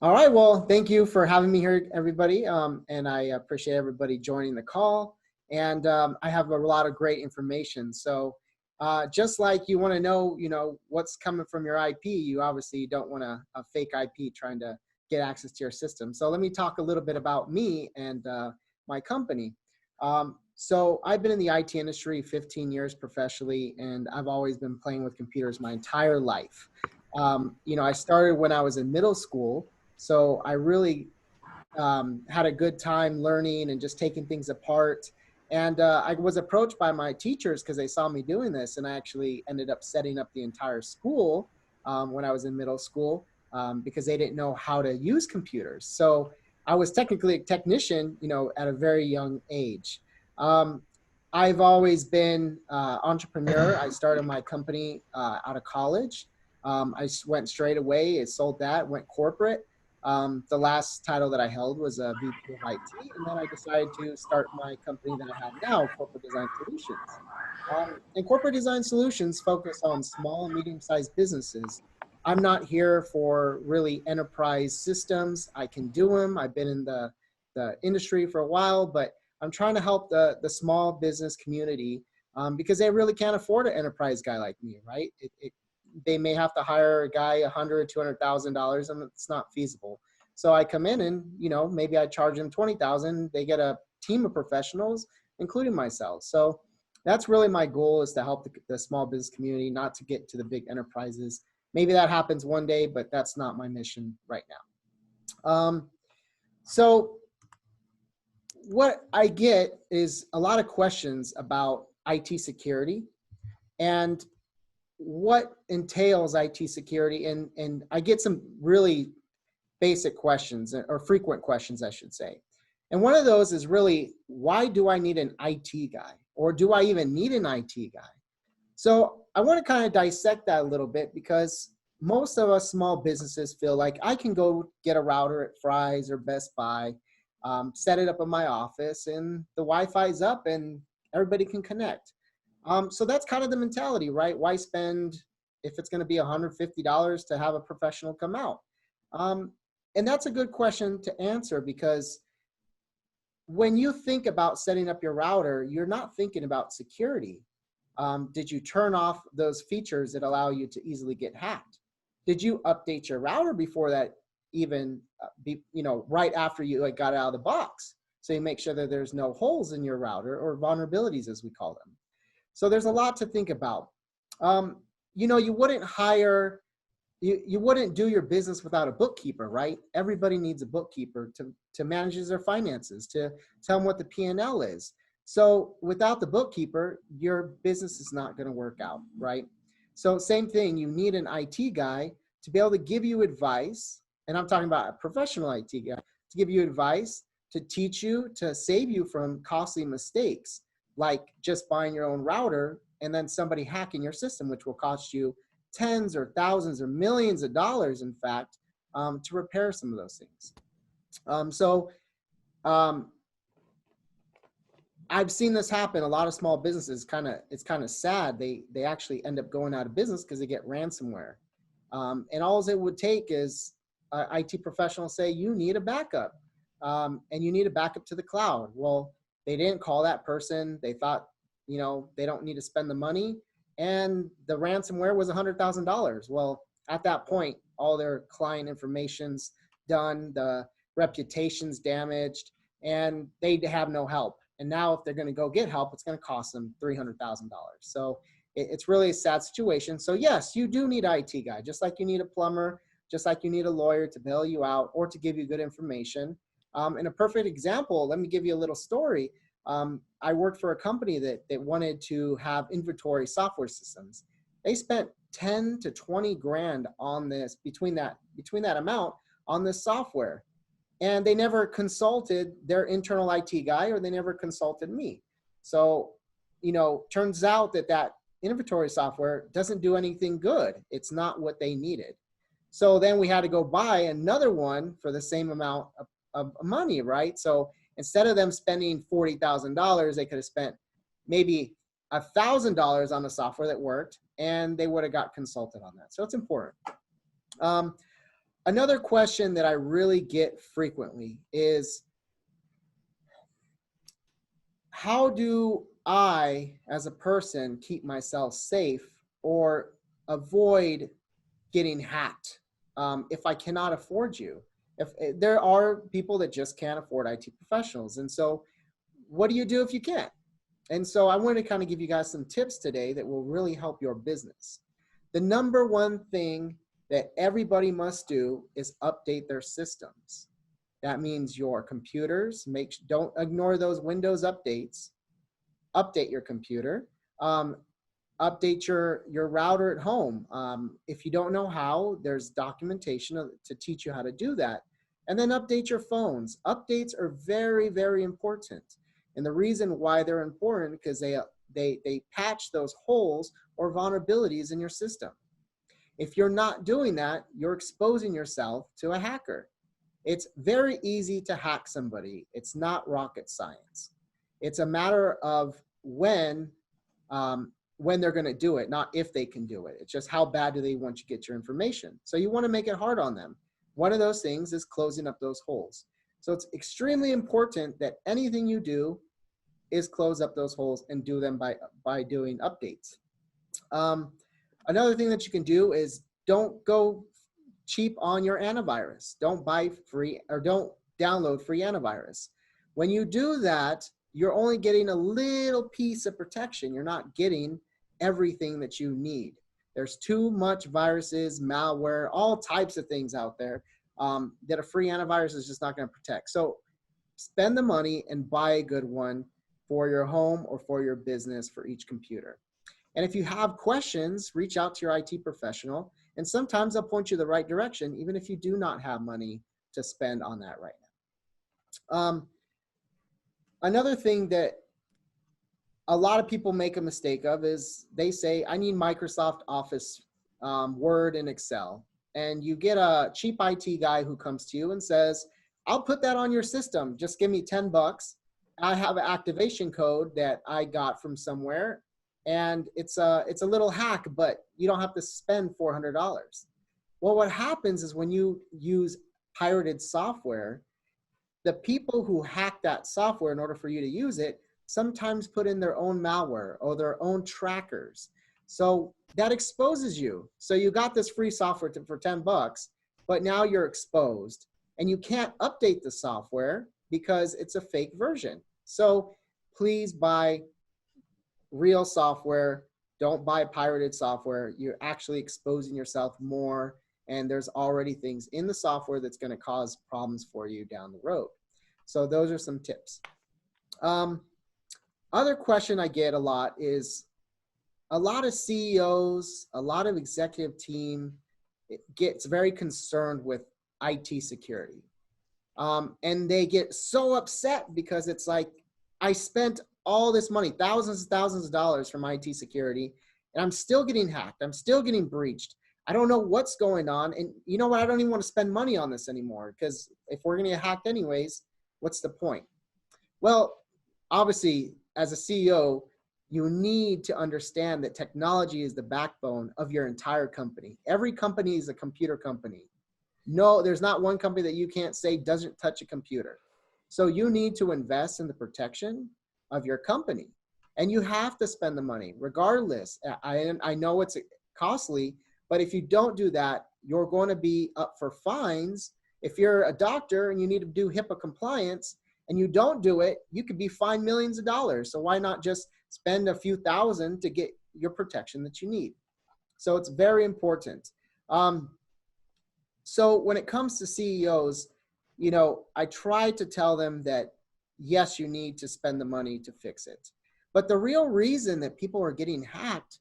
All right, well, thank you for having me here, everybody. And I appreciate everybody joining the call. And I have a lot of great information. So just like you want to know, what's coming from your IP, you obviously don't want a fake IP trying to get access to your system. So let me talk a little bit about me and my company. So I've been in the IT industry 15 years professionally, and I've always been playing with computers my entire life. I started when I was in middle school. So I really had a good time learning and just taking things apart. And I was approached by my teachers because they saw me doing this, and I actually ended up setting up the entire school when I was in middle school because they didn't know how to use computers. So I was technically a technician, at a very young age. Um, I've always been entrepreneur. I started my company out of college. I went straight away. It sold that, went corporate. The last title that I held was a VP of IT, and then I decided to start my company that I have now, Corporate Design Solutions. And Corporate Design Solutions focus on small and medium-sized businesses. I'm not here for really enterprise systems. I can do them. I've been in the industry for a while, but I'm trying to help the small business community because they really can't afford an enterprise guy like me, right? They may have to hire a guy $100,000, $200,000, and it's not feasible. So I come in and maybe I charge them $20,000. They get a team of professionals, including myself. So that's really my goal, is to help the small business community, not to get to the big enterprises. Maybe that happens one day, but that's not my mission right now. So what I get is a lot of questions about IT security and what entails IT security. And I get some really basic questions, or frequent questions, I should say. And one of those is really, why do I need an IT guy? Or do I even need an IT guy? So I want to kind of dissect that a little bit, because most of us small businesses feel like I can go get a router at Fry's or Best Buy, set it up in my office, and the Wi-Fi is up and everybody can connect. So that's kind of the mentality, right? Why spend, if it's going to be $150 to have a professional come out? And that's a good question to answer, because when you think about setting up your router, you're not thinking about security. Did you turn off those features that allow you to easily get hacked? Did you update your router before that, even right after you got it out of the box? So you make sure that there's no holes in your router, or vulnerabilities as we call them. So there's a lot to think about. You wouldn't hire, you wouldn't do your business without a bookkeeper, right? Everybody needs a bookkeeper to manage their finances, to tell them what the P&L is. So without the bookkeeper, your business is not going to work out, right? So same thing, you need an IT guy to be able to give you advice. And I'm talking about a professional IT guy to give you advice, to teach you, to save you from costly mistakes, like just buying your own router and then somebody hacking your system, which will cost you tens or thousands or millions of dollars, in fact, to repair some of those things. I've seen this happen. A lot of small businesses, it's kind of sad. They actually end up going out of business because they get ransomware. And all it would take is IT professionals say, you need a backup, and you need a backup to the cloud. Well, they didn't call that person. They thought, they don't need to spend the money. And the ransomware was $100,000. Well, at that point, all their client information's done, the reputation's damaged, and they have no help. And now if they're going to go get help, it's going to cost them $300,000. So it's really a sad situation. So yes, you do need an IT guy, just like you need a plumber, just like you need a lawyer to bail you out or to give you good information. And a perfect example, let me give you a little story. I worked for a company that wanted to have inventory software systems. They spent 10 to 20 grand on this, between that amount on this software. And they never consulted their internal IT guy, or they never consulted me. So, turns out that inventory software doesn't do anything good. It's not what they needed. So then we had to go buy another one for the same amount of money, right? So instead of them spending $40,000, they could have spent maybe $1,000 on the software that worked, and they would have got consulted on that. So it's important. Another question that I really get frequently is, how do I, as a person, keep myself safe or avoid getting hacked if I cannot afford you? If there are people that just can't afford IT professionals, and so what do you do if you can't? And so I wanted to kind of give you guys some tips today that will really help your business. The number one thing that everybody must do is update their systems. That means your computers. Don't ignore those Windows updates. Update your computer. Update your router at home. If you don't know how, there's documentation to teach you how to do that. And then update your phones. Updates are very, very important. And the reason why they're important because they patch those holes or vulnerabilities in your system. If you're not doing that, you're exposing yourself to a hacker. It's very easy to hack somebody. It's not rocket science. It's a matter of when they're going to do it, not if they can do it. It's just how bad do they want you to get your information. So you want to make it hard on them. One of those things is closing up those holes. So it's extremely important that anything you do is close up those holes and do them by doing updates. Another thing that you can do is don't go cheap on your antivirus. Don't buy free or don't download free antivirus. When you do that, you're only getting a little piece of protection. You're not getting everything that you need. There's too much viruses, malware, all types of things out there that a free antivirus is just not going to protect. So spend the money and buy a good one for your home or for your business for each computer. And if you have questions, reach out to your IT professional, and sometimes they'll point you the right direction, even if you do not have money to spend on that right now. Another thing that a lot of people make a mistake of is they say, I need Microsoft Office, Word, and Excel. And you get a cheap IT guy who comes to you and says, I'll put that on your system. Just give me $10. I have an activation code that I got from somewhere, and it's a little hack, but you don't have to spend $400. Well, what happens is when you use pirated software, the people who hack that software in order for you to use it sometimes put in their own malware or their own trackers. So that exposes you. So you got this free software for $10, but now you're exposed and you can't update the software because it's a fake version. So please buy real software. Don't buy pirated software. You're actually exposing yourself more, and there's already things in the software that's going to cause problems for you down the road. So those are some tips. Other question I get a lot is a lot of CEOs, a lot of executive team gets very concerned with IT security. And they get so upset because it's like, I spent all this money, thousands and thousands of dollars from IT security, and I'm still getting hacked. I'm still getting breached. I don't know what's going on. And you know what? I don't even want to spend money on this anymore, because if we're going to get hacked anyways, what's the point? Well, obviously, as a CEO, you need to understand that technology is the backbone of your entire company. Every company is a computer company. No, there's not one company that you can't say doesn't touch a computer. So you need to invest in the protection of your company. And you have to spend the money regardless. I know it's costly, but if you don't do that, you're going to be up for fines. If you're a doctor and you need to do HIPAA compliance and you don't do it, you could be fined millions of dollars. So why not just spend a few thousand to get your protection that you need? So it's very important. So when it comes to CEOs, you know, I try to tell them that, yes, you need to spend the money to fix it. But the real reason that people are getting hacked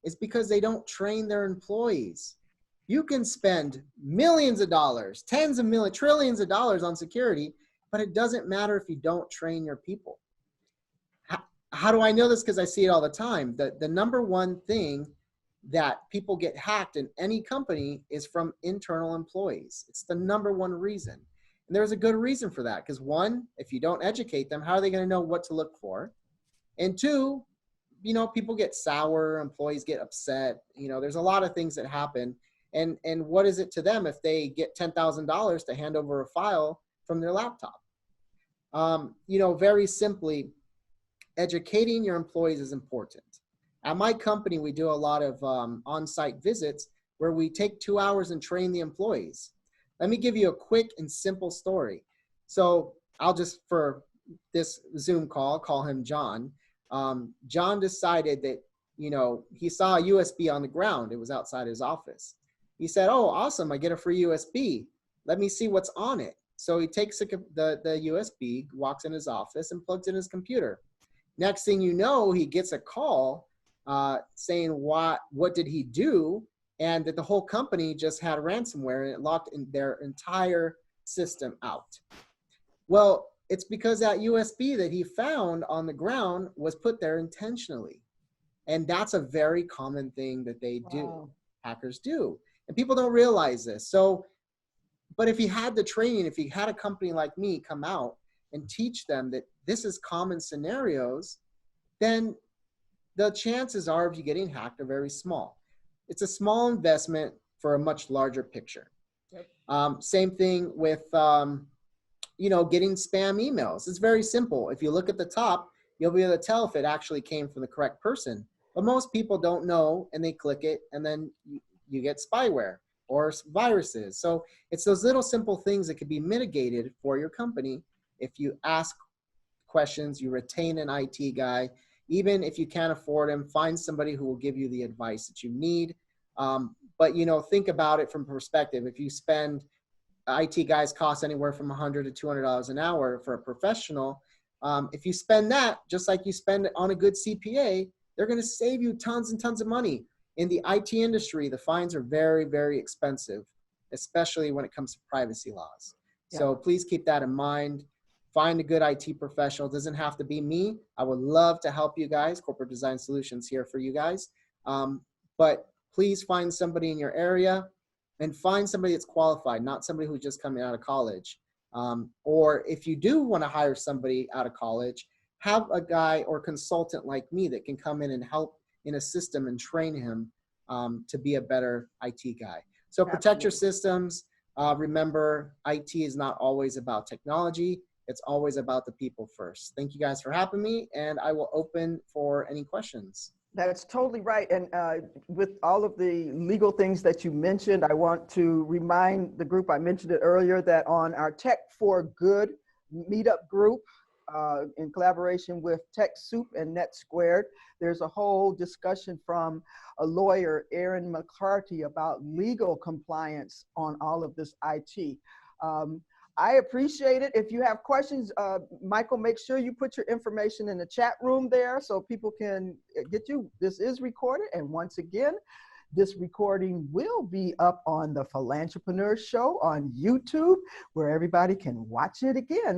is because they don't train their employees. You can spend millions of dollars, tens of millions, trillions of dollars on security, but it doesn't matter if you don't train your people. How do I know this? Because I see it all the time. The number one thing that people get hacked in any company is from internal employees. It's the number one reason. And there's a good reason for that, because one, if you don't educate them, how are they going to know what to look for? And two, you know, people get sour, employees get upset. You know, there's a lot of things that happen. And what is it to them if they get $10,000 to hand over a file from their laptop? Very simply, educating your employees is important. At my company, we do a lot of on-site visits where we take 2 hours and train the employees. Let me give you a quick and simple story. So I'll just, for this Zoom call him John. John decided that, he saw a USB on the ground. It was outside his office. He said, "Oh, awesome, I get a free USB. Let me see what's on it." So he takes the USB, walks in his office and plugs in his computer. Next thing you know, he gets a call saying what did he do, and that the whole company just had ransomware and it locked in their entire system out. Well, it's because that USB that he found on the ground was put there intentionally. And that's a very common thing that they do. Wow. Hackers do. And people don't realize this. So, but if he had the training, if he had a company like me come out and teach them that this is common scenarios, then the chances are of you getting hacked are very small. It's a small investment for a much larger picture. Yep. Same thing with, getting spam emails. It's very simple. If you look at the top, you'll be able to tell if it actually came from the correct person. But most people don't know, and they click it, and then you get spyware or viruses. So it's those little simple things that could be mitigated for your company if you ask questions, you retain an IT guy. Even if you can't afford him, find somebody who will give you the advice that you need. But think about it from perspective. If you spend, IT guys cost anywhere from $100 to $200 an hour for a professional. If you spend that, just like you spend it on a good CPA, they're going to save you tons and tons of money. In the IT industry, the fines are very, very expensive, especially when it comes to privacy laws. Yeah. So please keep that in mind. Find a good IT professional. It doesn't have to be me. I would love to help you guys. Corporate Design Solutions here for you guys. But please find somebody in your area and find somebody that's qualified, not somebody who's just coming out of college. Or if you do want to hire somebody out of college, have a guy or consultant like me that can come in and help in a system and train him to be a better IT guy. So protect your systems. Remember, IT is not always about technology. It's always about the people first. Thank you guys for having me, and I will open for any questions. That's totally right. And with all of the legal things that you mentioned, I want to remind the group, I mentioned it earlier, that on our Tech for Good meetup group, in collaboration with TechSoup and Net Squared, there's a whole discussion from a lawyer, Aaron McCarty, about legal compliance on all of this IT. I appreciate it. If you have questions, Michael, make sure you put your information in the chat room there so people can get you. This is recorded. And once again, this recording will be up on the Philanthropreneur Show on YouTube, where everybody can watch it again.